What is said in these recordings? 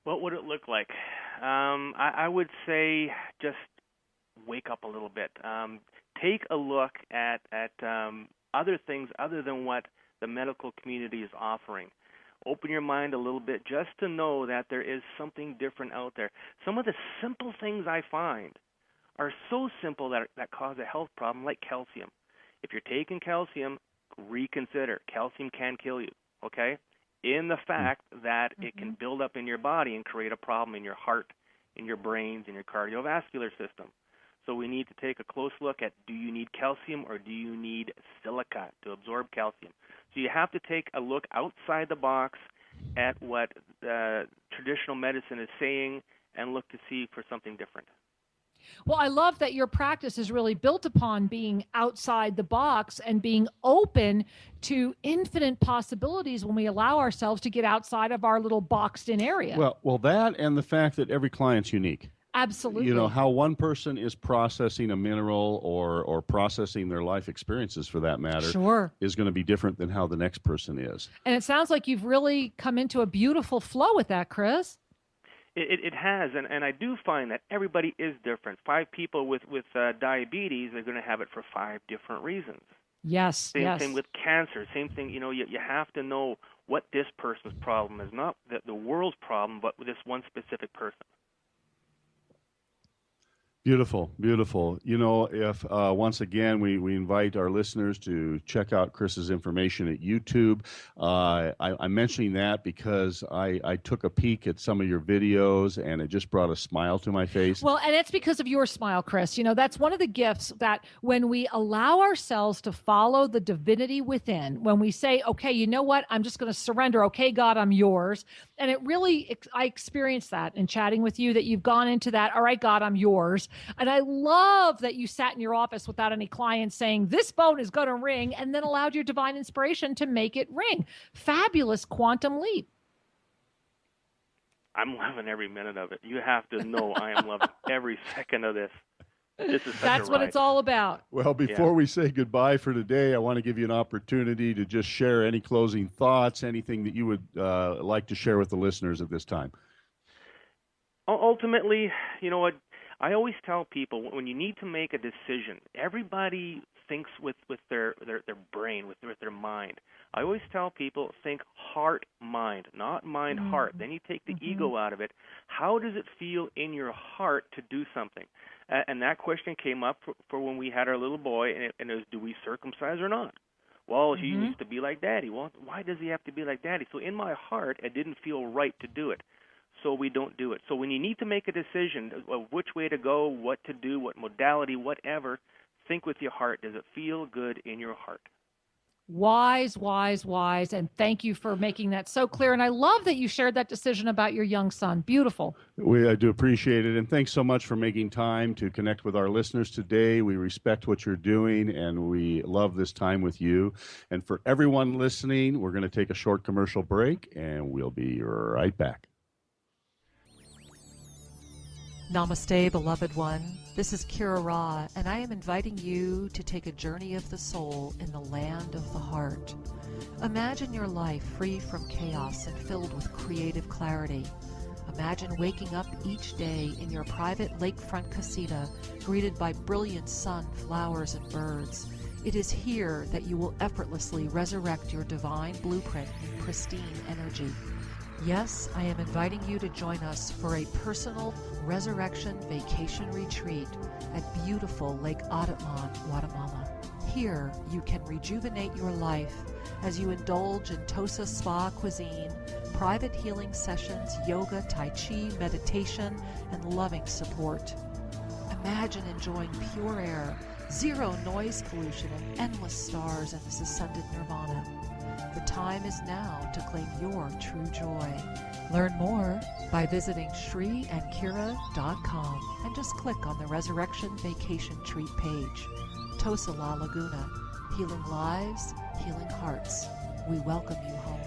What would it look like? I would say just wake up a little bit. Take a look at other things other than what the medical community is offering. Open your mind a little bit just to know that there is something different out there. Some of the simple things I find are so simple that cause a health problem, like calcium. If you're taking calcium, reconsider. Calcium can kill you, okay? In the fact that it can build up in your body and create a problem in your heart, in your brains, in your cardiovascular system. So we need to take a close look at, do you need calcium or do you need silica to absorb calcium? So you have to take a look outside the box at what traditional medicine is saying and look to see for something different. Well, I love that your practice is really built upon being outside the box and being open to infinite possibilities when we allow ourselves to get outside of our little boxed in area. Well, that and the fact that every client's unique. Absolutely. You know, how one person is processing a mineral or processing their life experiences, for that matter, sure, is going to be different than how the next person is. And it sounds like you've really come into a beautiful flow with that, Chris. It has, and I do find that everybody is different. 5 people with diabetes are going to have it for 5 different reasons. Yes, Same thing with cancer. Same thing, you have to know what this person's problem is, not the world's problem, but with this one specific person. Beautiful, beautiful. You know, if once again we invite our listeners to check out Chris's information at YouTube. I'm mentioning that because I took a peek at some of your videos and it just brought a smile to my face. Well, and it's because of your smile, Chris. You know, that's one of the gifts that when we allow ourselves to follow the divinity within, when we say, okay, you know what, I'm just going to surrender. Okay, God, I'm yours. And it really, I experienced that in chatting with you, that you've gone into that, all right, God, I'm yours. And I love that you sat in your office without any clients saying, this phone is going to ring, and then allowed your divine inspiration to make it ring. Fabulous quantum leap. I'm loving every minute of it. You have to know I am loving every second of this. This is That's what it's all about. Well, before we say goodbye for today, I want to give you an opportunity to just share any closing thoughts, anything that you would like to share with the listeners at this time. Ultimately, you know what? I always tell people, when you need to make a decision, everybody thinks with their brain, with their mind. I always tell people, think heart, mind, not mind, heart. Then you take the ego out of it. How does it feel in your heart to do something? And that question came up for when we had our little boy, and it was, do we circumcise or not? Well, he needs to be like Daddy. Well, why does he have to be like Daddy? So in my heart, it didn't feel right to do it. So we don't do it. So when you need to make a decision of which way to go, what to do, what modality, whatever, think with your heart. Does it feel good in your heart? Wise, wise, wise. And thank you for making that so clear. And I love that you shared that decision about your young son. Beautiful. I do appreciate it. And thanks so much for making time to connect with our listeners today. We respect what you're doing, and we love this time with you. And for everyone listening, we're going to take a short commercial break, and we'll be right back. Namaste, beloved one. This is Kira Ra, and I am inviting you to take a journey of the soul in the land of the heart. Imagine your life free from chaos and filled with creative clarity. Imagine waking up each day in your private lakefront casita, greeted by brilliant sun, flowers, and birds. It is here that you will effortlessly resurrect your divine blueprint in pristine energy. Yes, I am inviting you to join us for a personal resurrection vacation retreat at beautiful Lake Atatlan, Guatemala. Here, you can rejuvenate your life as you indulge in Tosa spa cuisine, private healing sessions, yoga, tai chi, meditation, and loving support. Imagine enjoying pure air, zero noise pollution, and endless stars in this ascended nirvana. The time is now to claim your true joy. Learn more by visiting shriandkira.com and just click on the Resurrection Vacation Treat page. Tosa La Laguna, healing lives, healing hearts. We welcome you home.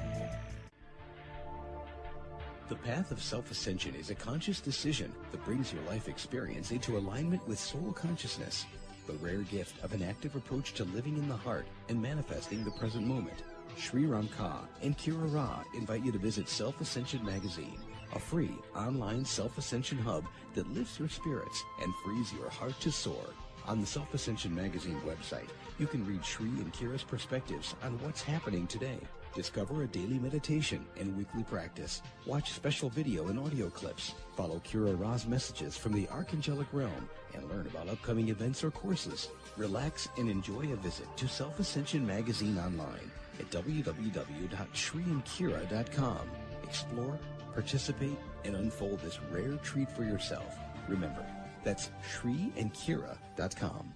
The path of self-ascension is a conscious decision that brings your life experience into alignment with soul consciousness, the rare gift of an active approach to living in the heart and manifesting the present moment. Sri Ram Ka and Kira Ra invite you to visit Self Ascension Magazine a free online self-ascension hub that lifts your spirits and frees your heart to soar. On the Self-Ascension Magazine website, you can read Shri and Kira's perspectives on what's happening today. Discover a daily meditation and weekly practice. Watch special video and audio clips. Follow Kira Ra's messages from the Archangelic Realm and learn about upcoming events or courses. Relax and enjoy a visit to Self-Ascension Magazine online at www.shriandkira.com. Explore, participate, and unfold this rare treat for yourself. Remember, that's shriandkira.com.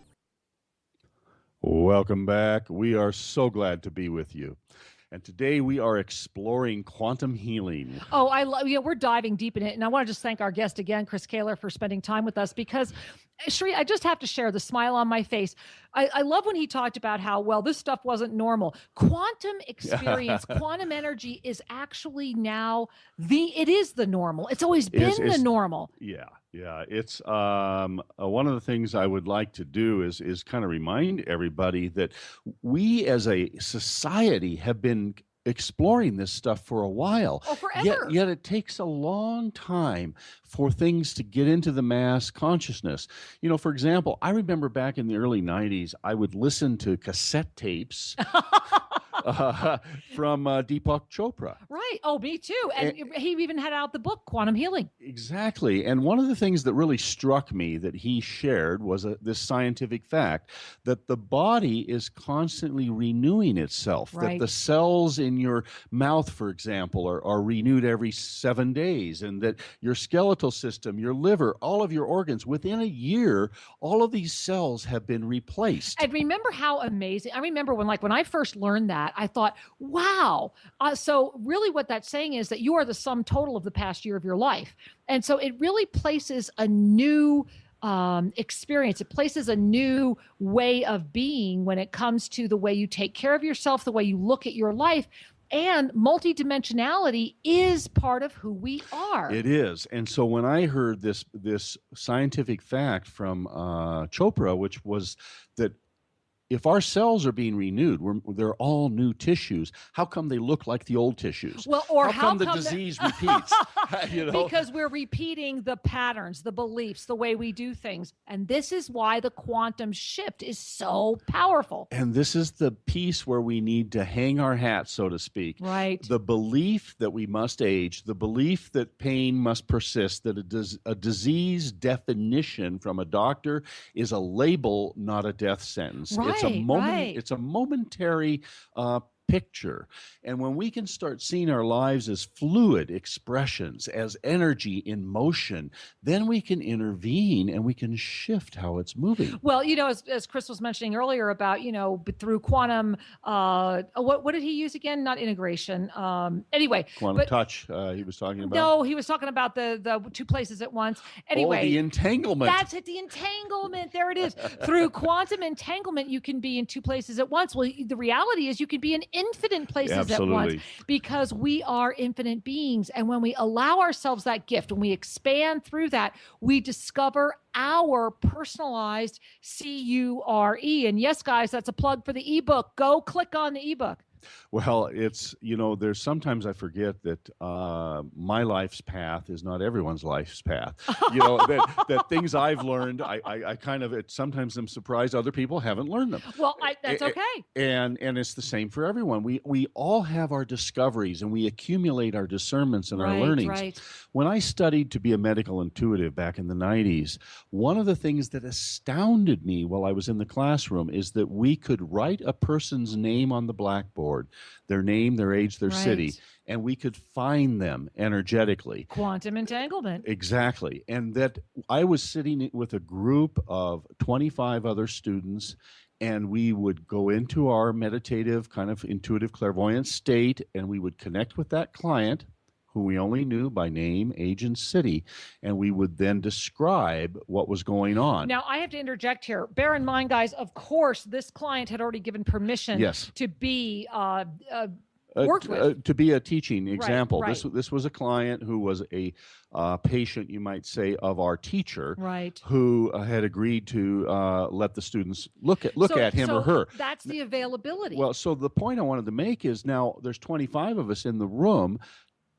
Welcome back. We are so glad to be with you. And today we are exploring quantum healing. Oh, I love, we're diving deep in it. And I want to just thank our guest again, Chris Kehler, for spending time with us because, Shri, I just have to share the smile on my face. I love when he talked about how, well, this stuff wasn't normal. Quantum experience, quantum energy is actually now it is the normal. It's always been the normal. Yeah. It's one of the things I would like to do is kind of remind everybody that we as a society have been exploring this stuff for a while. Oh, forever. Yet it takes a long time for things to get into the mass consciousness. For example, I remember back in the early 90s, I would listen to cassette tapes from Deepak Chopra. Right. Oh, me too. And he even had out the book, Quantum Healing. Exactly. And one of the things that really struck me that he shared was this scientific fact that the body is constantly renewing itself, right. That the cells in your mouth, for example, are renewed every 7 days, and that your skeletal system, your liver, all of your organs, within a year, all of these cells have been replaced. And remember how amazing, I remember when I first learned that, I thought, wow. So really what that's saying is that you are the sum total of the past year of your life. And so it really places a new experience. It places a new way of being when it comes to the way you take care of yourself, the way you look at your life. And multidimensionality is part of who we are. It is. And so when I heard this scientific fact from Chopra, which was that if our cells are being renewed, they're all new tissues. How come they look like the old tissues? Well, or how come the disease repeats? Because we're repeating the patterns, the beliefs, the way we do things. And this is why the quantum shift is so powerful. And this is the piece where we need to hang our hat, so to speak. Right. The belief that we must age, the belief that pain must persist, that a disease definition from a doctor is a label, not a death sentence. Right. It's a momentary picture. And when we can start seeing our lives as fluid expressions, as energy in motion, then we can intervene and we can shift how it's moving. Well, as Chris was mentioning earlier about, through quantum, what did he use again? Not integration. Anyway. Quantum touch, he was talking about. No, he was talking about the two places at once. Anyway. The entanglement. That's it, the entanglement. There it is. Through quantum entanglement, you can be in two places at once. Well, the reality is you can be in infinite places Absolutely. at once because we are infinite beings. And when we allow ourselves that gift, when we expand through that, we discover our personalized CURE. And yes, guys, that's a plug for the ebook. Go click on the ebook. Well, it's, there's sometimes I forget that my life's path is not everyone's life's path. That things I've learned, I kind of, sometimes I'm surprised other people haven't learned them. Well, that's okay. And it's the same for everyone. We all have our discoveries and we accumulate our discernments and our learnings. Right. When I studied to be a medical intuitive back in the 90s, one of the things that astounded me while I was in the classroom is that we could write a person's name on the blackboard, their name, their age, their city, and we could find them energetically. Quantum entanglement. Exactly. And that I was sitting with a group of 25 other students, and we would go into our meditative, kind of intuitive clairvoyant state, and we would connect with that client who we only knew by name, age, and city, and we would then describe what was going on. Now, I have to interject here. Bear in mind, guys, of course, this client had already given permission to be worked with. To be a teaching example. Right. This was a client who was a patient, you might say, of our teacher, right, who had agreed to let the students look at him or her. That's the availability. Well, so the point I wanted to make is now there's 25 of us in the room.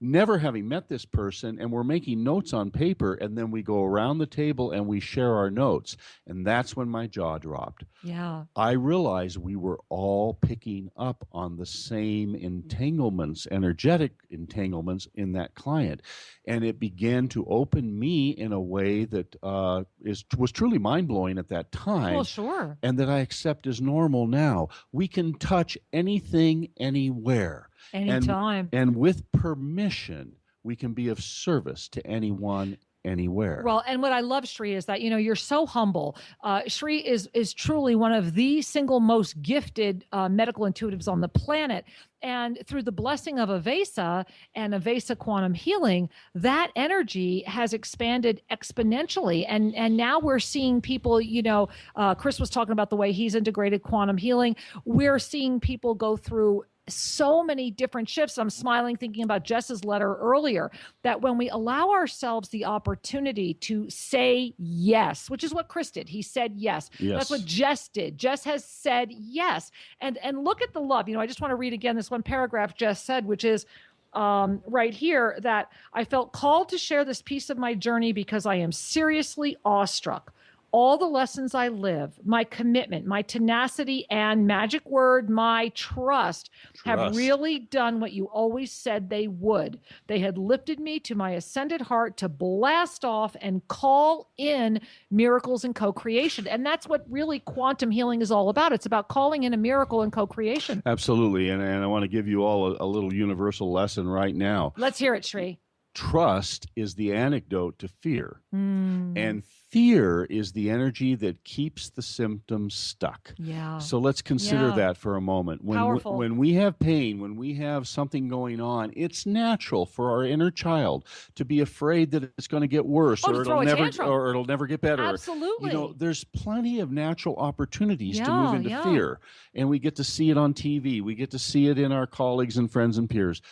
never having met this person, and we're making notes on paper, and then we go around the table and we share our notes. And that's when my jaw dropped. Yeah. I realized we were all picking up on the same entanglements, energetic entanglements in that client. And it began to open me in a way that was truly mind-blowing at that time. Well, sure. And that I accept as normal now. We can touch anything, anywhere. Anytime. And with permission, we can be of service to anyone, anywhere. Well, and what I love, Shri, is that, you're so humble. Shri is truly one of the single most gifted medical intuitives on the planet. And through the blessing of Avesa and Avesa quantum healing, that energy has expanded exponentially. And now we're seeing people, Chris was talking about the way he's integrated quantum healing. We're seeing people go through so many different shifts. I'm smiling thinking about Jess's letter earlier, that when we allow ourselves the opportunity to say yes, which is what Chris did. He said yes. That's what Jess did. Jess has said yes. And look at the love. I just want to read again this one paragraph Jess said, which is right here, that I felt called to share this piece of my journey because I am seriously awestruck. All the lessons I live, my commitment, my tenacity, and magic word, my trust, have really done what you always said they would. They had lifted me to my ascended heart to blast off and call in miracles and co-creation. And that's what really quantum healing is all about. It's about calling in a miracle and co-creation. Absolutely. And I want to give you all a little universal lesson right now. Let's hear it, Shri. Trust is the antidote to fear. And fear is the energy that keeps the symptoms stuck. Yeah. So let's consider that for a moment. When we have pain, when we have something going on, it's natural for our inner child to be afraid that it's going to get worse, or it'll never get better. Absolutely. There's plenty of natural opportunities to move into fear, and we get to see it on TV. We get to see it in our colleagues and friends and peers.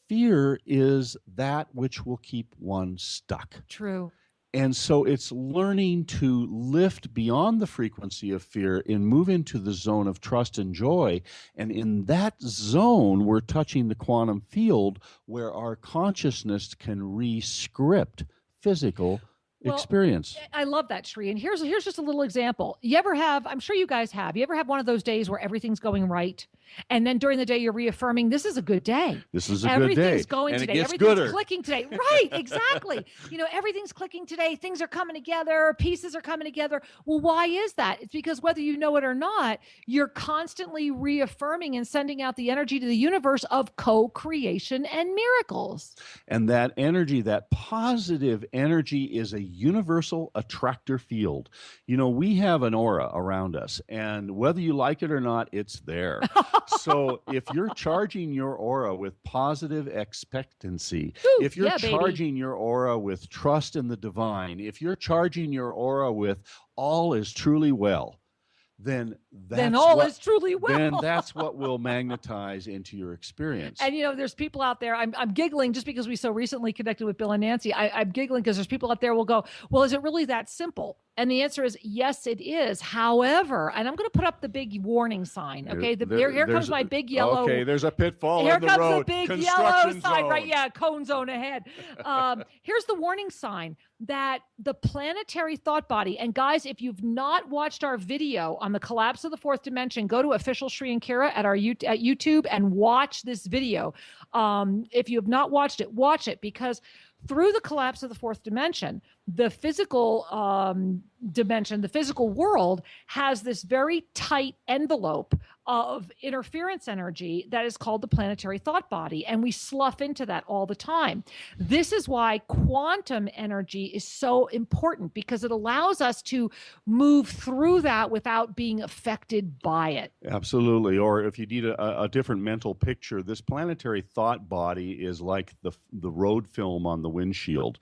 Fear is that which will keep one stuck. True. And so it's learning to lift beyond the frequency of fear and move into the zone of trust and joy. And in that zone, we're touching the quantum field where our consciousness can re-script physical experience. I love that, Shri. And here's just a little example. You ever have, I'm sure you guys have, you ever have one of those days where everything's going right? And then during the day, you're reaffirming, this is a good day. This is a good day. Everything's going and today. It gets Everything's gooder. clicking today. Right, exactly. Everything's clicking today. Things are coming together. Pieces are coming together. Well, why is that? It's because whether you know it or not, you're constantly reaffirming and sending out the energy to the universe of co-creation and miracles. And that energy, that positive energy, is a universal attractor field. We have an aura around us, and whether you like it or not, it's there. So if you're charging your aura with positive expectancy, if you're charging your aura with trust in the divine, if you're charging your aura with all is truly well, then all is truly well. Then that's what will magnetize into your experience. And there's people out there. I'm giggling just because we so recently connected with Bill and Nancy. I'm giggling because there's people out there will go, well, is it really that simple? And the answer is yes, it is. However, and I'm going to put up the big warning sign. Okay, here comes my big yellow. Okay, there's a pitfall here in the road. Here comes the big yellow sign, right? Yeah, cone zone ahead. Here's the warning sign that the planetary thought body. And guys, if you've not watched our video on the collapse of the fourth dimension, go to official Shri and Kira at YouTube and watch this video. If you have not watched it, watch it, because through the collapse of the fourth dimension, the physical dimension, the physical world, has this very tight envelope of interference energy that is called the planetary thought body. And we slough into that all the time. This is why quantum energy is so important, because it allows us to move through that without being affected by it. Absolutely. Or if you need a different mental picture, this planetary thought body is like the road film on the windshield.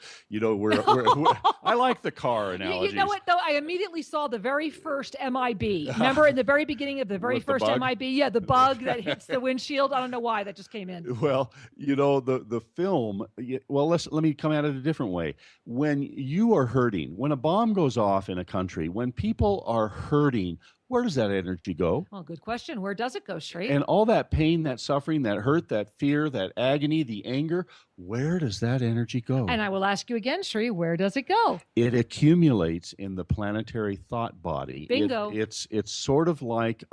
I like the car analogy. You know what, though? I immediately saw the very first MIB. Remember in the very beginning of the very first MIB? Yeah, the bug that hits the windshield. I don't know why that just came in. Well, the film, let me come at it a different way. When you are hurting, when a bomb goes off in a country, when people are hurting, where does that energy go? Well, good question. Where does it go, Sri? And all that pain, that suffering, that hurt, that fear, that agony, the anger, where does that energy go? And I will ask you again, Sri, where does it go? It accumulates in the planetary thought body. Bingo. It's sort of like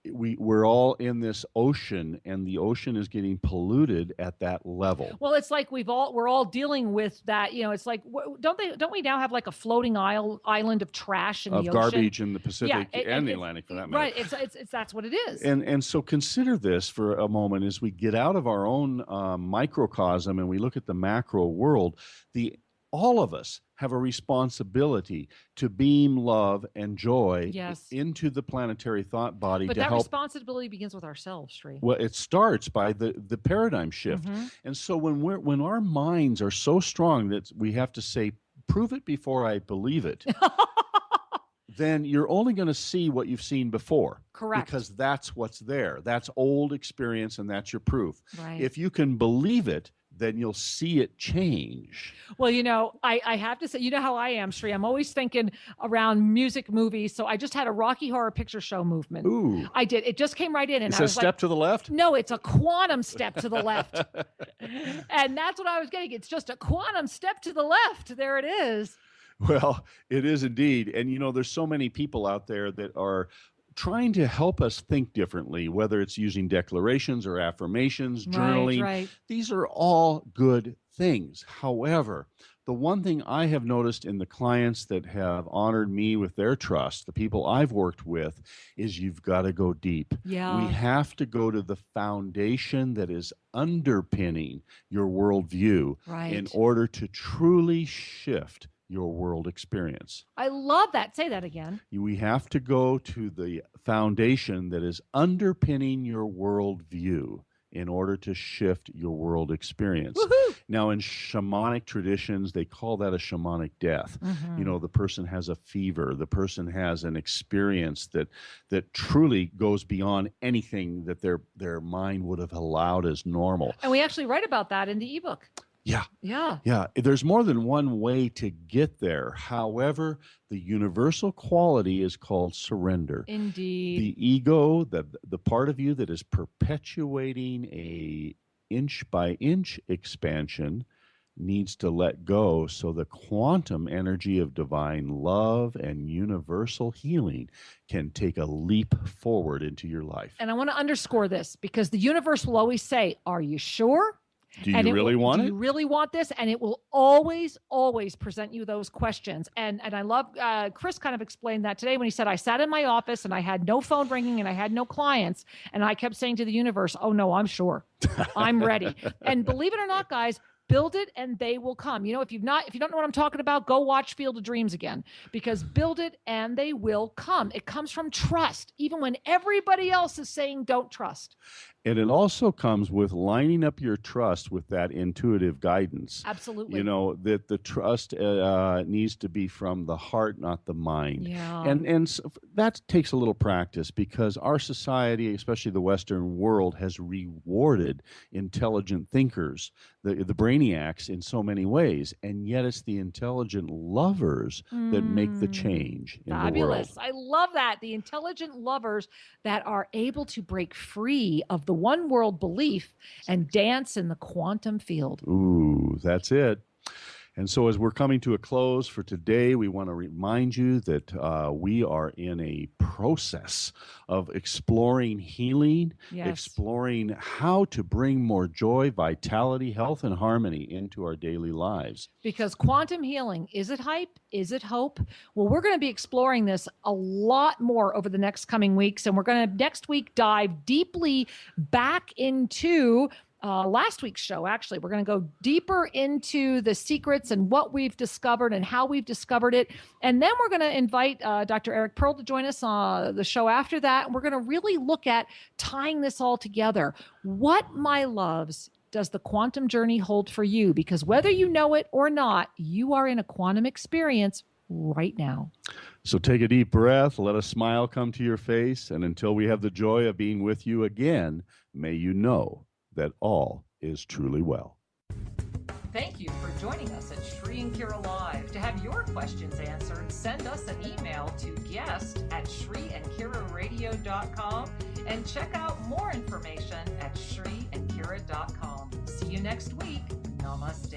we're all in this ocean, and the ocean is getting polluted at that level. Well, it's like we're all dealing with that. It's like, don't we now have like a floating island of trash in the ocean? Of garbage in the Pacific and the Atlantic, for that matter. Right. It's that's what it is. And so consider this for a moment as we get out of our own microcosm and we look at the macro world. All of us have a responsibility to beam love and joy into the planetary thought body. But that responsibility begins with ourselves, Sri. Well, it starts by the paradigm shift. Mm-hmm. And so when our minds are so strong that we have to say, prove it before I believe it, then you're only going to see what you've seen before. Correct. Because that's what's there. That's old experience, and that's your proof. Right. If you can believe it, then you'll see it change. Well, I have to say, you know how I am, Sri. I'm always thinking around music, movies. So I just had a Rocky Horror Picture Show movement. Ooh. I did. It just came right in. And It's I a was step to the left? No, it's a quantum step to the left. And that's what I was getting. It's just a quantum step to the left. There it is. Well, it is indeed. And, there's so many people out there that are trying to help us think differently, whether it's using declarations or affirmations, journaling. Right. These are all good things. However, the one thing I have noticed in the clients that have honored me with their trust, the people I've worked with, is you've got to go deep. Yeah. We have to go to the foundation that is underpinning your worldview in order to truly shift your world experience. I love that. Say that again. We have to go to the foundation that is underpinning your worldview in order to shift your world experience. Woohoo! Now, in shamanic traditions, they call that a shamanic death. Mm-hmm. The person has a fever. The person has an experience that truly goes beyond anything that their mind would have allowed as normal. And we actually write about that in the ebook. Yeah. There's more than one way to get there. However, the universal quality is called surrender. Indeed. The ego, the part of you that is perpetuating a inch by inch expansion, needs to let go so the quantum energy of divine love and universal healing can take a leap forward into your life. And I want to underscore this because the universe will always say, "Are you sure? Do you really want it? Do you really want this?" And it will always, always present you those questions. And I love, Chris kind of explained that today when he said, I sat in my office and I had no phone ringing and I had no clients. And I kept saying to the universe, "Oh no, I'm sure. I'm ready." And believe it or not, guys, build it and they will come. If you don't know what I'm talking about, go watch Field of Dreams again, because build it and they will come. It comes from trust, even when everybody else is saying don't trust. And it also comes with lining up your trust with that intuitive guidance. Absolutely. That the trust needs to be from the heart, not the mind. Yeah. And so that takes a little practice because our society, especially the Western world, has rewarded intelligent thinkers, the brainiacs, in so many ways. And yet it's the intelligent lovers that make the change in the world. Fabulous. I love that. The intelligent lovers that are able to break free of the one world belief and dance in the quantum field. Ooh, that's it. And so as we're coming to a close for today, we want to remind you that we are in a process of exploring healing, exploring how to bring more joy, vitality, health, and harmony into our daily lives. Because quantum healing, is it hype? Is it hope? Well, we're going to be exploring this a lot more over the next coming weeks. And we're going to next week dive deeply back into last week's show. Actually, we're going to go deeper into the secrets and what we've discovered and how we've discovered it. And then we're going to invite Dr. Eric Pearl to join us on the show after that. And we're going to really look at tying this all together. What, my loves, does the quantum journey hold for you? Because whether you know it or not, you are in a quantum experience right now. So take a deep breath, let a smile come to your face, and until we have the joy of being with you again, may you know that all is truly well. Thank you for joining us at Shri and Kira Live. To have your questions answered, send us an email to guest@shriandkiraradio.com and check out more information at shriandkira.com. See you next week. Namaste.